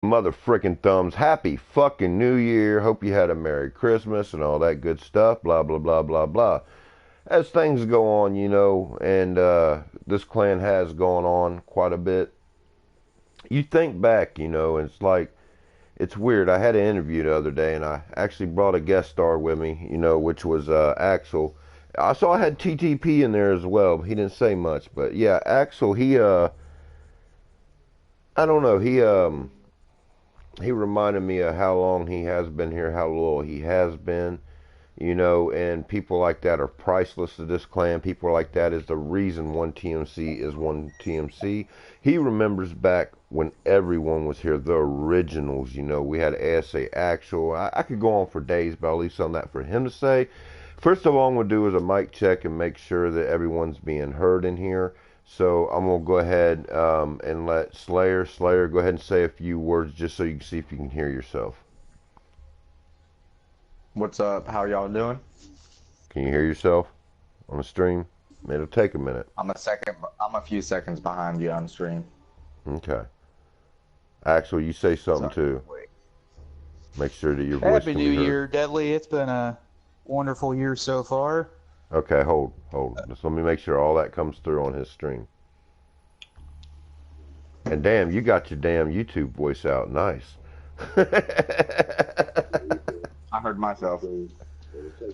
mother frickin' thumbs. Happy fucking New Year. Hope you had a Merry Christmas and all that good stuff. Blah, blah, blah, blah, blah. As things go on, and this clan has gone on quite a bit. You think back, and it's like, it's weird. I had an interview the other day, and I actually brought a guest star with me, which was Axel. I saw I had TTP in there as well. He didn't say much, but yeah, Axel. I don't know. He reminded me of how long he has been here, how loyal he has been, and people like that are priceless to this clan. People like that is the reason one TMC is one TMC. He remembers back when everyone was here, the originals. We had ASA Actual. I could go on for days, but I'll leave some of that for him to say. First of all, I'm going to do is a mic check and make sure that everyone's being heard in here. So I'm going to go ahead and let Slayer go ahead and say a few words just so you can see if you can hear yourself. What's up? How y'all doing? Can you hear yourself on the stream? It'll take a minute. I'm a few seconds behind you on stream. Okay. Axel, you say something So, too. wait. Make sure that your voice Happy can New be heard. Year, Deadly. It's been a wonderful year so far. Okay, hold. Just let me make sure all that comes through on his stream. And damn, you got your damn YouTube voice out. Nice. I heard myself.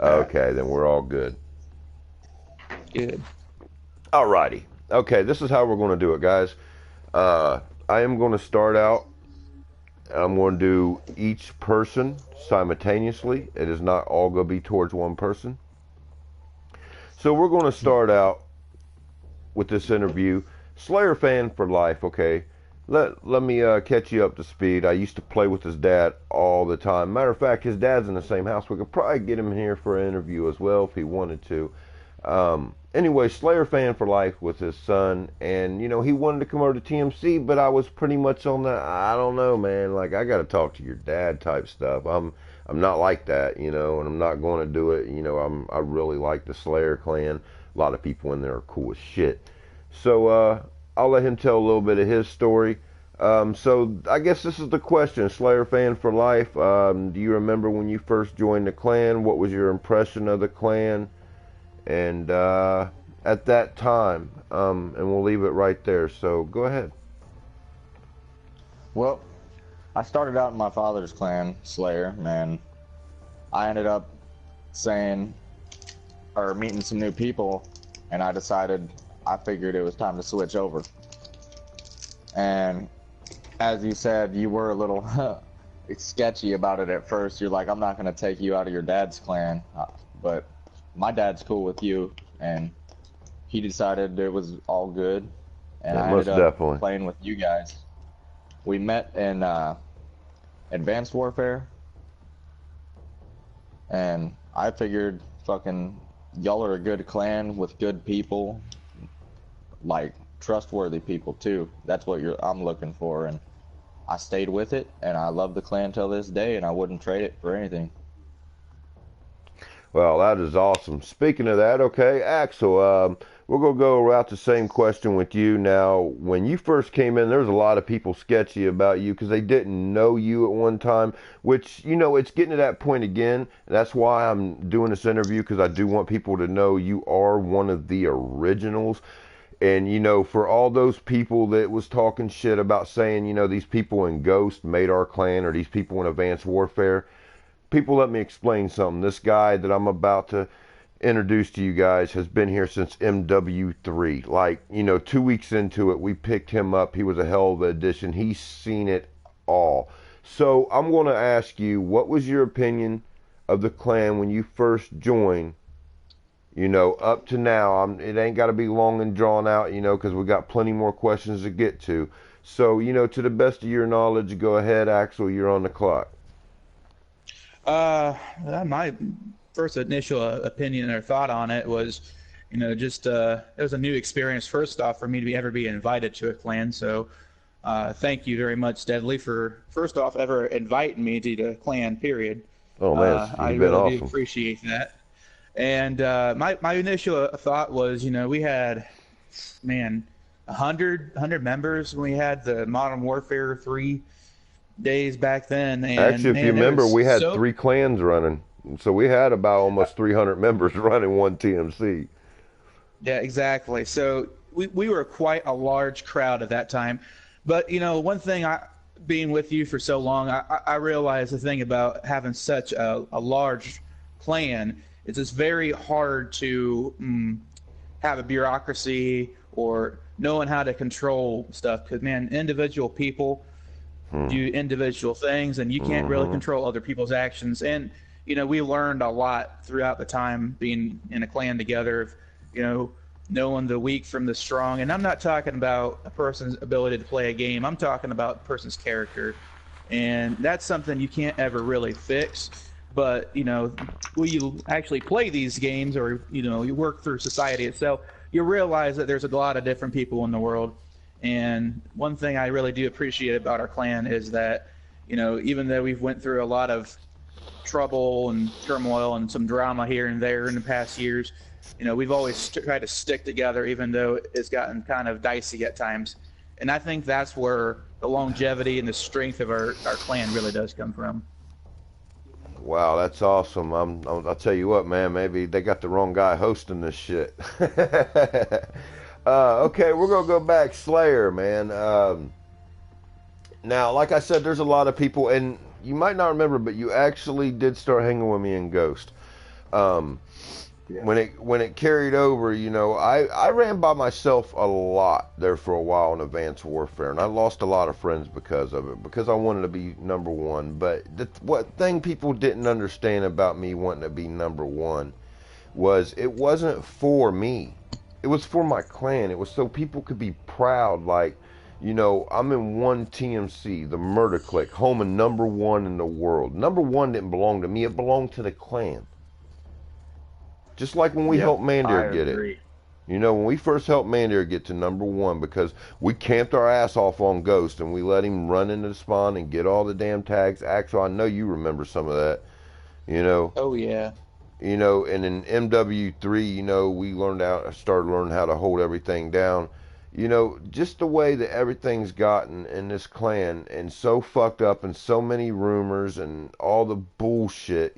Okay, then we're all good. Good. Alrighty. Okay, this is how we're going to do it, guys. I am going to start out. I'm going to do each person simultaneously. It is not all going to be towards one person. So we're going to start out with this interview. Slayer fan for life, okay? Let me catch you up to speed. I used to play with his dad all the time. Matter of fact, his dad's in the same house. We could probably get him here for an interview as well if he wanted to. Anyway, Slayer fan for life with his son, and he wanted to come over to TMC, but I was pretty much on the I don't know, man. Like I got to talk to your dad type stuff. I'm not like that, and I'm not going to do it. I really like the Slayer clan. A lot of people in there are cool as shit. So I'll let him tell a little bit of his story. So I guess this is the question, Slayer fan for life. Do you remember when you first joined the clan? What was your impression of the clan? And at that time, and we'll leave it right there. So go ahead. Well, I started out in my father's clan, Slayer, man. I ended up saying, or meeting some new people, and I figured it was time to switch over. And as you said, you were a little sketchy about it at first. You're like, I'm not going to take you out of your dad's clan, but my dad's cool with you, and he decided it was all good, and Yeah, I most ended up definitely. playing with you guys. We met in Advanced Warfare, and I figured fucking y'all are a good clan with good people, like trustworthy people too. That's what I'm looking for, and I stayed with it, and I love the clan till this day, and I wouldn't trade it for anything. Well, that is awesome. Speaking of that, okay, Axel, we're going to go about the same question with you. Now, when you first came in, there was a lot of people sketchy about you because they didn't know you at one time, which, it's getting to that point again. That's why I'm doing this interview, because I do want people to know you are one of the originals. And, for all those people that was talking shit about saying, these people in Ghost made our clan or these people in Advanced Warfare, people, let me explain something. This guy that I'm about to introduce to you guys has been here since MW3. Like, 2 weeks into it, we picked him up. He was a hell of an addition. He's seen it all. So I'm going to ask you, what was your opinion of the clan when you first joined? Up to now, it ain't got to be long and drawn out, because we got plenty more questions to get to. So, to the best of your knowledge, go ahead, Axel. You're on the clock. My first initial opinion or thought on it was, just it was a new experience. First off, for me to ever be invited to a clan. So, thank you very much, Deadly, for first off ever inviting me to the clan. Period. Oh, man, I you've been really do awesome. appreciate that. And my initial thought was, we had, man, 100 members when we had the Modern Warfare 3 days back then, and Actually, if you man, there remember, was we had so 3 clans running. So we had about almost 300 members running one TMC. yeah, exactly. So we were quite a large crowd at that time. But one thing being with you for so long, I realized the thing about having such a large clan is it's very hard to have a bureaucracy or knowing how to control stuff. Because man, individual people do individual things, and you can't really Hmm. control other people's actions. And we learned a lot throughout the time being in a clan together. Knowing the weak from the strong. And I'm not talking about a person's ability to play a game. I'm talking about a person's character, and that's something you can't ever really fix. But when you actually play these games, or you work through society itself, you realize that there's a lot of different people in the world. And one thing I really do appreciate about our clan is that, even though we've went through a lot of trouble and turmoil and some drama here and there in the past years, we've always tried to stick together, even though it's gotten kind of dicey at times. And I think that's where the longevity and the strength of our clan really does come from. Wow, that's awesome. I'll tell you what, man, maybe they got the wrong guy hosting this shit. Okay, we're going to go back. Slayer, man. Now, like I said, there's a lot of people, and you might not remember, but you actually did start hanging with me in Ghost. Um, Yeah. when it carried over, I ran by myself a lot there for a while in Advanced Warfare, and I lost a lot of friends because of it, because I wanted to be number one. But what thing people didn't understand about me wanting to be number one was it wasn't for me. It was for my clan. It was so people could be proud, like, I'm in one TMC, the Murder Click, home and number one in the world. Number one didn't belong to me, it belonged to the clan. Just like when we Yep, helped I Mandir get it. agree. When we first helped Mandir get to number one, because we camped our ass off on Ghost and we let him run into the spawn and get all the damn tags. Actually, I know you remember some of that. You know, Oh yeah. and in MW3, we started learning how to hold everything down. Just the way that everything's gotten in this clan, and so fucked up, and so many rumors and all the bullshit.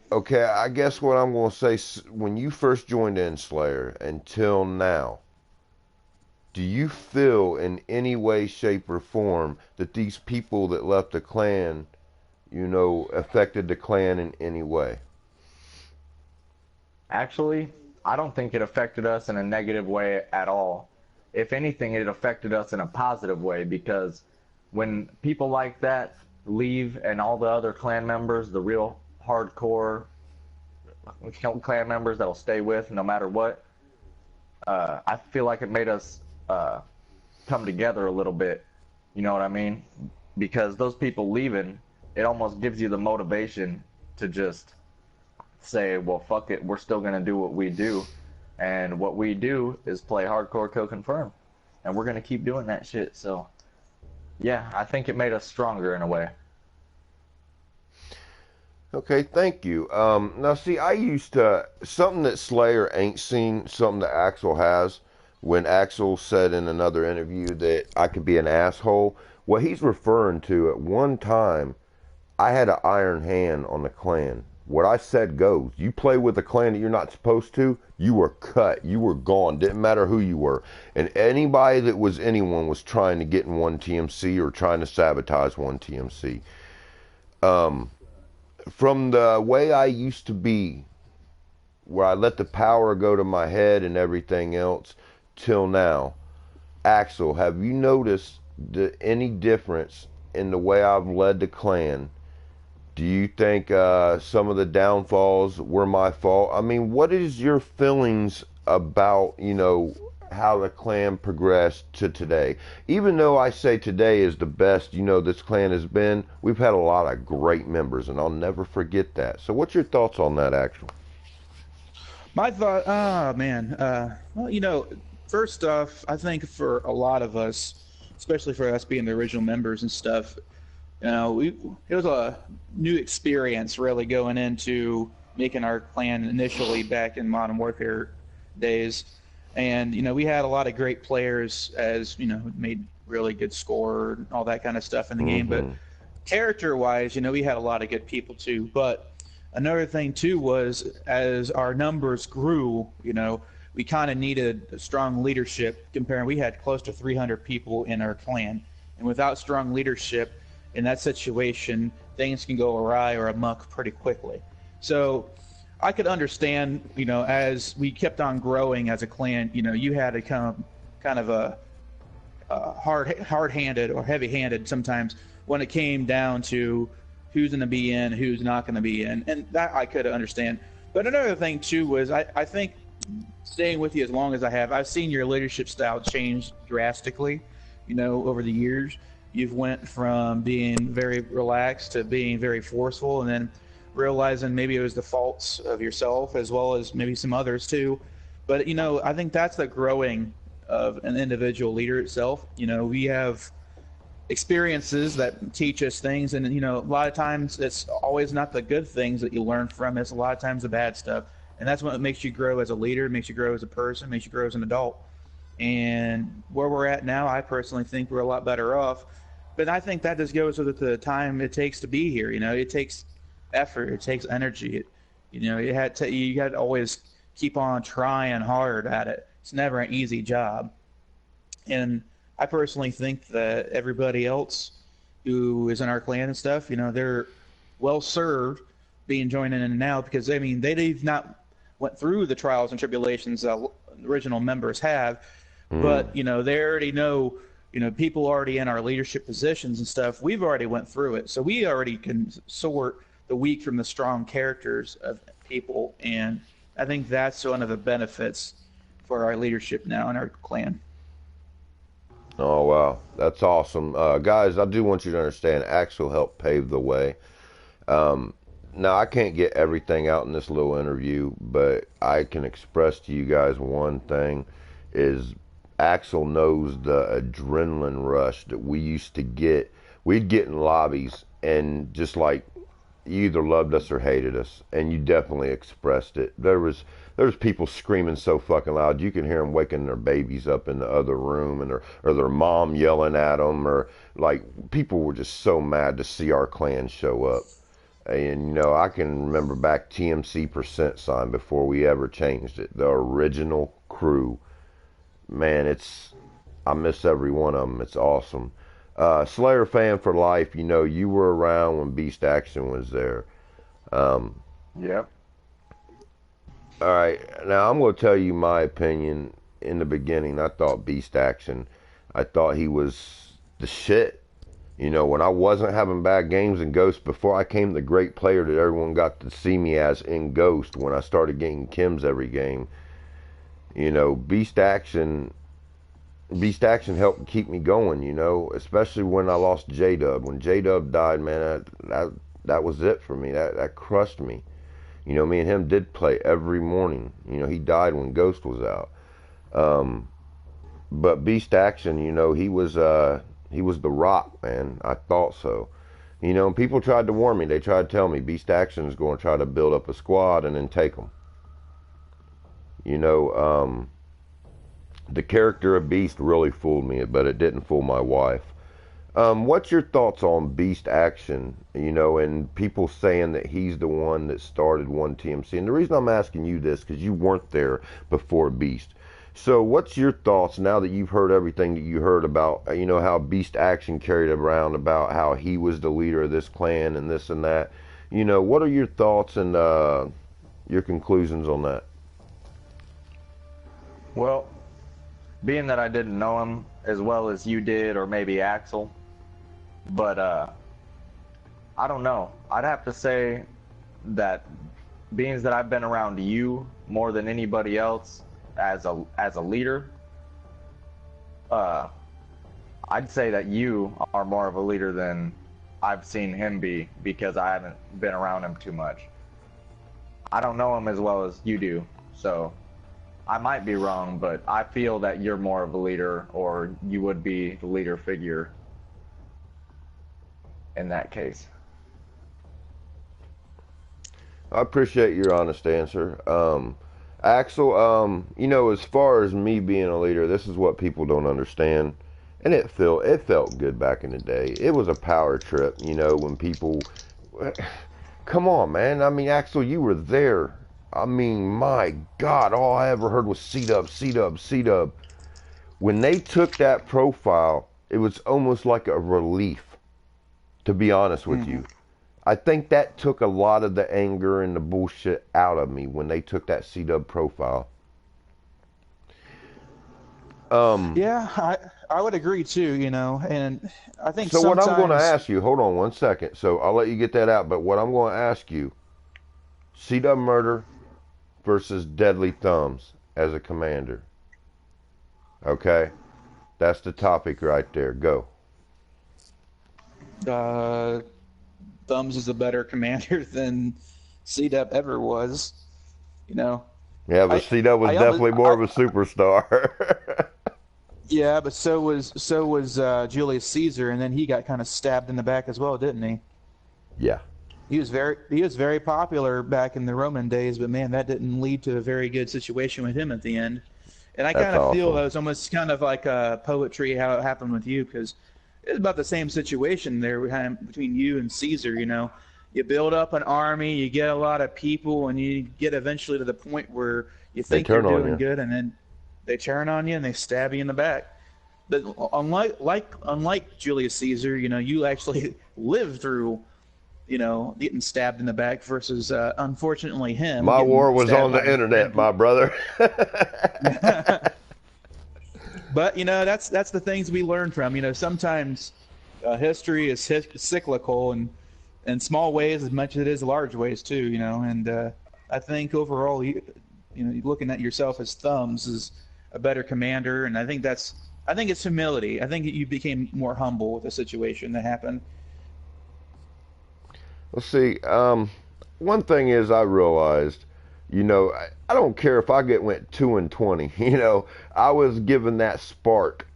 Okay, I guess what I'm going to say, when you first joined in, Slayer, until now, do you feel in any way, shape, or form that these people that left the clan, affected the clan in any way? Actually, I don't think it affected us in a negative way at all. If anything, it affected us in a positive way, because when people like that leave and all the other clan members, the real hardcore clan members that'll stay with no matter what, I feel like it made us come together a little bit. You know what I mean? Because those people leaving, it almost gives you the motivation to just say, well, fuck it, we're still gonna do what we do, and what we do is play hardcore co-confirm, and we're gonna keep doing that shit. So, yeah, I think it made us stronger in a way. Okay, thank you. Now, see, I used to, something that Slayer ain't seen, something that Axel has, when Axel said in another interview that I could be an asshole. What he's referring to, at one time, I had an iron hand on the clan. What I said goes. You play with a clan that you're not supposed to, you were cut. You were gone. Didn't matter who you were. And anybody that was anyone was trying to get in one TMC or trying to sabotage one TMC. From the way I used to be, where I let the power go to my head and everything else, till now, Axel, have you noticed any difference in the way I've led the clan? Do you think some of the downfalls were my fault? I mean, what is your feelings about, how the clan progressed to today? Even though I say today is the best, this clan has been, we've had a lot of great members, and I'll never forget that. So what's your thoughts on that, actually? My thought, man. Well, first off, I think for a lot of us, especially for us being the original members and stuff, it was a new experience really going into making our clan initially back in Modern Warfare days. And we had a lot of great players, as made really good scorer, all that kind of stuff in the game. But Mm-hmm. character-wise, we had a lot of good people too. But another thing too was as our numbers grew, we kind of needed strong leadership. Comparing, we had close to 300 people in our clan, and without strong leadership in that situation, things can go awry or amok pretty quickly. So I could understand, as we kept on growing as a clan, you had to kind of a hard-handed or heavy-handed sometimes when it came down to who's going to be in, who's not going to be in, and that I could understand. But another thing too was I think staying with you as long as I have, I've seen your leadership style change drastically, over the years. You've went from being very relaxed to being very forceful, and then realizing maybe it was the faults of yourself as well as maybe some others too. But I think that's the growing of an individual leader itself. We have experiences that teach us things, and a lot of times it's always not the good things that you learn from, it's a lot of times the bad stuff, and that's what makes you grow as a leader, makes you grow as a person, makes you grow as an adult. And where we're at now, I personally think we're a lot better off, but I think that just goes with the time it takes to be here. It takes effort, it takes energy, you had to always keep on trying hard at it. It's never an easy job. And I personally think that everybody else who is in our clan and stuff, they're well served being joined in and now, because they've not went through the trials and tribulations that original members have, but they already know, people already in our leadership positions and stuff. We've already went through it, so we already can sort the weak from the strong characters of people, and I think that's one of the benefits for our leadership now in our clan. Oh, wow. That's awesome. Guys, I do want you to understand Axel helped pave the way. Now, I can't get everything out in this little interview, but I can express to you guys one thing is Axel knows the adrenaline rush that we used to get. We'd get in lobbies and just like you either loved us or hated us, and you definitely expressed it. There was people screaming so fucking loud you can hear them waking their babies up in the other room, and or their mom yelling at them, or like people were just so mad to see our clan show up. And I can remember back TMC percent sign before we ever changed it. The original crew, man, I miss every one of them. It's awesome. Slayer fan for life. You were around when Beast Action was there. Yep. All right, now I'm going to tell you my opinion. In the beginning, I thought Beast Action, I thought he was the shit. When I wasn't having bad games in Ghost, before I came the great player that everyone got to see me as in Ghost, when I started getting Kims every game, Beast Action helped keep me going, especially when I lost J-Dub. When J-Dub died, man, that was it for me. That crushed me. Me and him did play every morning. He died when Ghost was out. But Beast Action, he was the Rock, man. I thought so. And people tried to warn me. They tried to tell me Beast Action is going to try to build up a squad and then take them. The character of Beast really fooled me, but it didn't fool my wife. What's your thoughts on Beast Action, and people saying that he's the one that started One TMC? And the reason I'm asking you this, because you weren't there before Beast. So what's your thoughts now that you've heard everything that you heard about, how Beast Action carried around about how he was the leader of this clan and this and that? What are your thoughts and your conclusions on that? Well, being that I didn't know him as well as you did, or maybe Axel, but I don't know. I'd have to say that being that I've been around you more than anybody else as a leader, I'd say that you are more of a leader than I've seen him be, because I haven't been around him too much. I don't know him as well as you do, so I might be wrong, but I feel that you're more of a leader, or you would be the leader figure in that case. I appreciate your honest answer. Axel, as far as me being a leader, this is what people don't understand. And it felt good back in the day. It was a power trip, you know, when people, come on, man. I mean, Axel, you were there. I mean, my God, all I ever heard was C-Dub, C-Dub, C-Dub. When they took that profile, it was almost like a relief, to be honest with Hmm. you. I think that took a lot of the anger and the bullshit out of me when they took that C-Dub profile. Um, Yeah, I would agree too. And I think so what I'm going to sometimes ask you, hold on one second. So I'll let you get that out, but what I'm going to ask you, C-Dub murder versus Deadly Thumbs as a commander. Okay? That's the topic right there. Go. uh, Thumbs is a better commander than CDEP ever was. You know, Yeah, but I C-Dub was I almost definitely more I of a superstar. yeah, but so was Julius Caesar, and then he got kind of stabbed in the back as well, didn't he? Yeah, He was very popular back in the Roman days, but man, that didn't lead to a very good situation with him at the end. And I that's kind of feel awesome. that was almost kind of like poetry how it happened with you, because it's about the same situation there between you and Caesar. You build up an army, you get a lot of people, and you get eventually to the point where you They think you're turn on doing you. good, and then they turn on you and they stab you in the back. But unlike Julius Caesar, you actually lived through getting stabbed in the back versus, unfortunately, him My getting war was stabbed on by the his internet, friend. my brother. But that's the things we learn from. Sometimes history is cyclical, and in small ways as much as it is large ways too. And I think overall, looking at yourself as Thumbs is a better commander, and I think it's humility. I think you became more humble with the situation that happened. Let's see. One thing is I realized, I don't care if I went 2-20. I was given that spark.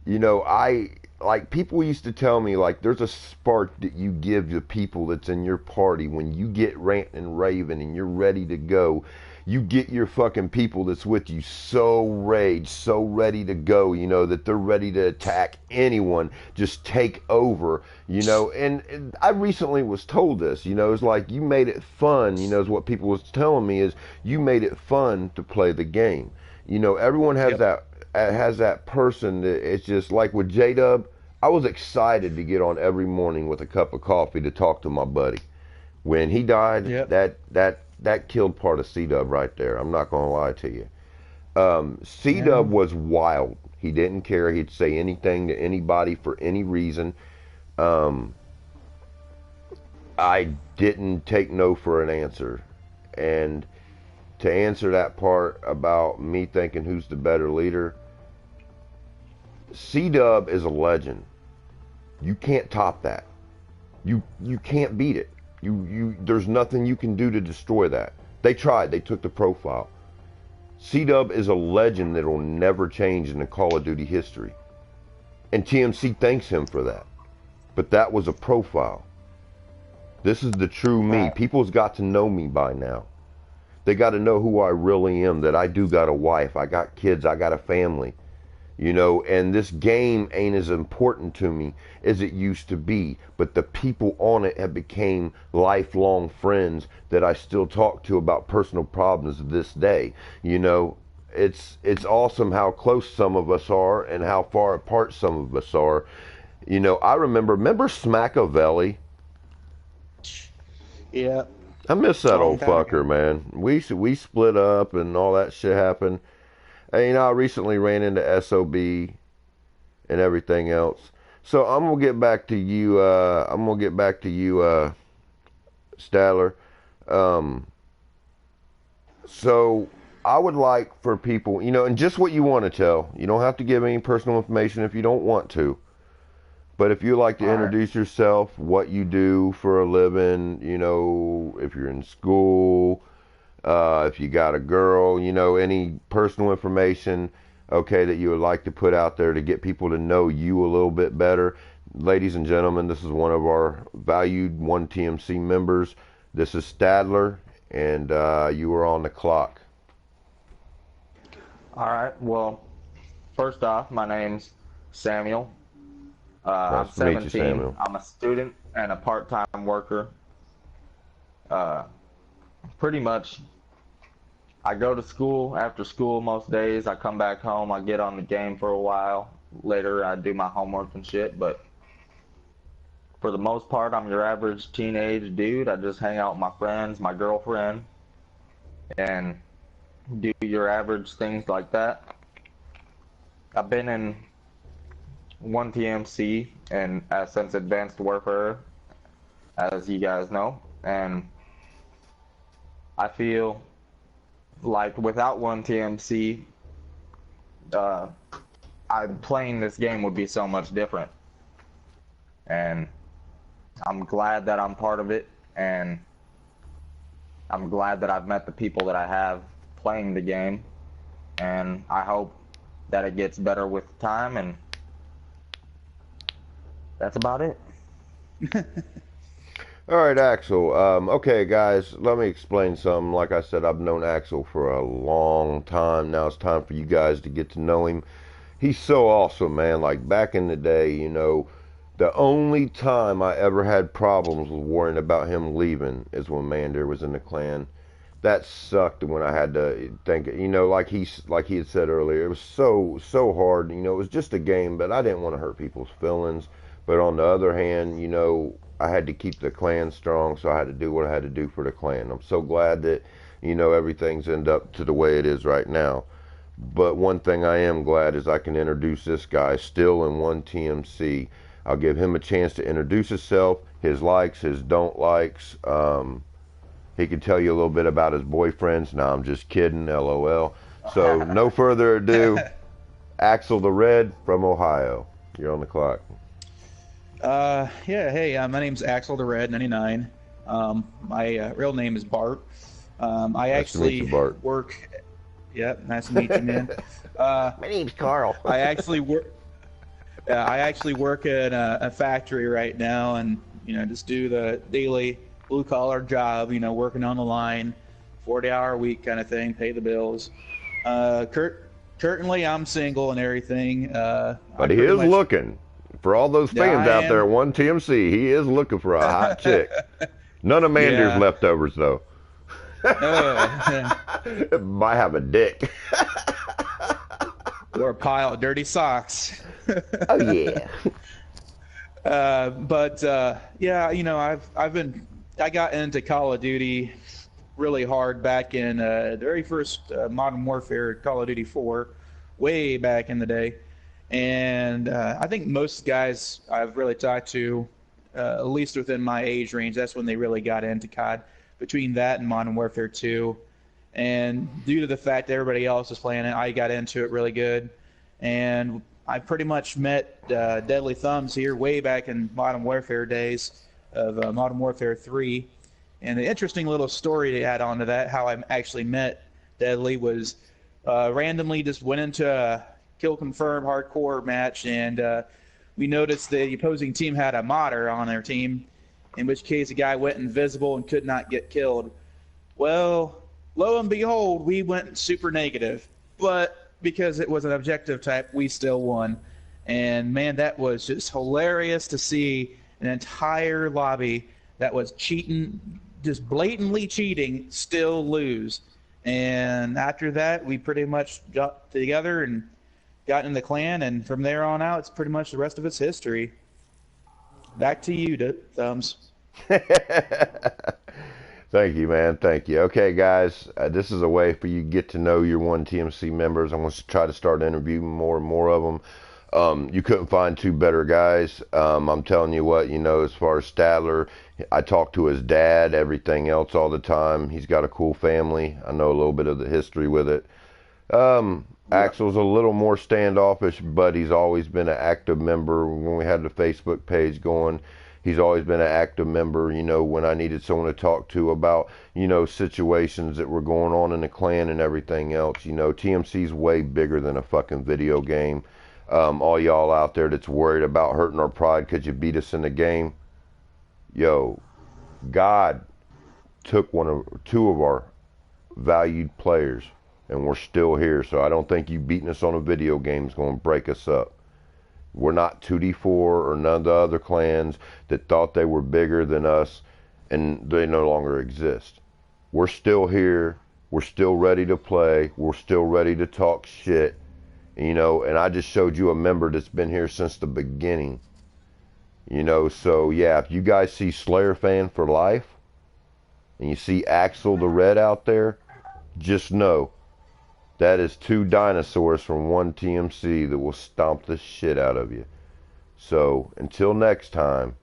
I like people used to tell me like there's a spark that you give to people that's in your party when you get ranting and raving and you're ready to go. You get your fucking people that's with you so raged, so ready to go, that they're ready to attack anyone, just take over, and I recently was told this, it's like you made it fun, is what people was telling me is you made it fun to play the game. Everyone has Yep. that person that it's just like with J Dub. I was excited to get on every morning with a cup of coffee to talk to my buddy. When he died, Yep. that killed part of C Dub right there. I'm not gonna lie to you. C Yeah. Dub was wild. He didn't care. He'd say anything to anybody for any reason. Um, I didn't take no for an answer. And to answer that part about me thinking who's the better leader, C Dub is a legend. You can't top that. You can't beat it. You there's nothing you can do to destroy that. They tried. They took the profile. C Dub is a legend that will never change in the Call of Duty history. And TMC thanks him for that. But that was a profile. This is the true me. Right. People's got to know me by now. They got to know who I really am, that I do got a wife, I got kids, I got a family. And this game ain't as important to me as it used to be, but the people on it have became lifelong friends that I still talk to about personal problems this day. It's awesome how close some of us are and how far apart some of us are. I remember Smackavelli. Yeah. I miss that Long old time ago. fucker, man. We split up and all that shit happened. And, I recently ran into SOB and everything else. So I'm gonna get back to you. Stadler. Um, so I would like for people, and just what you want to tell. You don't have to give any personal information if you don't want to. But if you like to All right. introduce yourself, what you do for a living, if you're in school, if you got a girl, any personal information, okay, that you would like to put out there to get people to know you a little bit better. Ladies and gentlemen, this is one of our valued 1TMC members. This is Stadler, and you are on the clock. All right. Well, first off, my name's Samuel. I'm Nice to meet you, 17. Samuel. I'm a student and a part-time worker. Uh, Pretty much, I go to school after school most days. I come back home. I get on the game for a while. Later, I do my homework and shit. But for the most part, I'm your average teenage dude. I just hang out with my friends, my girlfriend, and do your average things like that. I've been in one TMC and since Advanced Warfare, as you guys know, and I feel like without one TMC, uh, playing this game would be so much different. And I'm glad that I'm part of it, and I'm glad that I've met the people that I have playing the game, and I hope that it gets better with time, and that's about it. All right, Axel. Okay, guys, let me explain something. Like I said, I've known Axel for a long time. Now it's time for you guys to get to know him. He's so awesome, man. Like back in the day, the only time I ever had problems with worrying about him leaving is when Mander was in the clan. That sucked when I had to think, like he had said earlier, it was so hard. It was just a game, but I didn't want to hurt people's feelings. But on the other hand, I had to keep the clan strong, so I had to do what I had to do for the clan. I'm so glad that, everything's ended up to the way it is right now. But one thing I am glad is I can introduce this guy still in one TMC. I'll give him a chance to introduce himself, his likes, his don't likes. He can tell you a little bit about his boyfriends. No, I'm just kidding, LOL. So no further ado, Axel the Red from Ohio. You're on the clock. Yeah, hey, my name's Axel the Red 99. My real name is Bart. I Nice to meet actually you, Bart. work. Yeah, nice to meet you, man. My name's Carl. I actually work. I actually work at a factory right now, and just do the daily blue collar job. Working on the line, 40-hour a week kind of thing, pay the bills. Currently, I'm single and everything. But he is looking. For all those fans out there, am. one TMC, he is looking for a hot chick. None of Mander's Yeah. leftovers, though. Might have a dick. Or a pile of dirty socks. Oh, yeah. But yeah, I got into Call of Duty really hard back in the very first Modern Warfare, Call of Duty 4, way back in the day. And I think most guys I've really talked to, at least within my age range, that's when they really got into COD. Between that and Modern Warfare 2, and due to the fact that everybody else is playing it, I got into it really good. And I pretty much met Deadly Thumbs here way back in Modern Warfare days of Modern Warfare 3. And the interesting little story to add on to that, how I actually met Deadly, was randomly just went into a kill confirm hardcore match, and we noticed the opposing team had a modder on their team, in which case the guy went invisible and could not get killed. Well, lo and behold, we went super negative, but because it was an objective type, we still won. And man, that was just hilarious to see an entire lobby that was cheating, just blatantly cheating, still lose. And after that, we pretty much got together and got in the clan, and from there on out, it's pretty much the rest of its history. Back to you, Thumbs. Thank you, man. Thank you. Okay, guys, this is a way for you to get to know your one TMC members. I'm going to try to start interviewing more and more of them. You couldn't find two better guys. I'm telling you what, as far as Stadler, I talk to his dad, everything else all the time. He's got a cool family. I know a little bit of the history with it. Axel's a little more standoffish, but he's always been an active member. When we had the Facebook page going, he's always been an active member, when I needed someone to talk to about, situations that were going on in the clan and everything else. TMC's way bigger than a fucking video game. All y'all out there that's worried about hurting our pride because you beat us in the game, yo, God took two of our valued players, and we're still here. So I don't think you beating us on a video game is going to break us up. We're not 2D4 or none of the other clans that thought they were bigger than us, and they no longer exist. We're still here. We're still ready to play. We're still ready to talk shit. You know, and I just showed you a member that's been here since the beginning. You know, so yeah, if you guys see Slayer Fan for Life, and you see Axel the Red out there, just know that is 2 dinosaurs from 1 TMC that will stomp the shit out of you. So, until next time,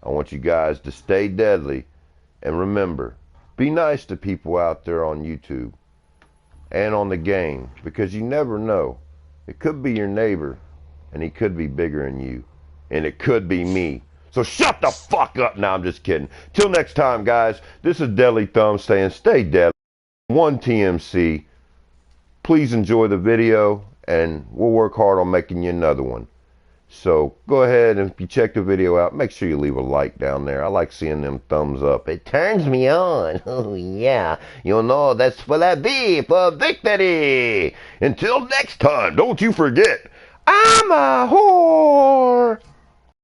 I want you guys to stay deadly, and remember, be nice to people out there on YouTube and on the game, because you never know. It could be your neighbor, and he could be bigger than you, and it could be me. So shut the fuck up. Now I'm just kidding. Till next time, guys, this is Deadly Thumb saying stay deadly. 1 TMC. Please enjoy the video, and we'll work hard on making you another one. So go ahead, and if you check the video out, make sure you leave a like down there. I like seeing them thumbs up. It turns me on. Oh yeah. You know, that's for that V for victory. Until next time, don't you forget, I'm a whore.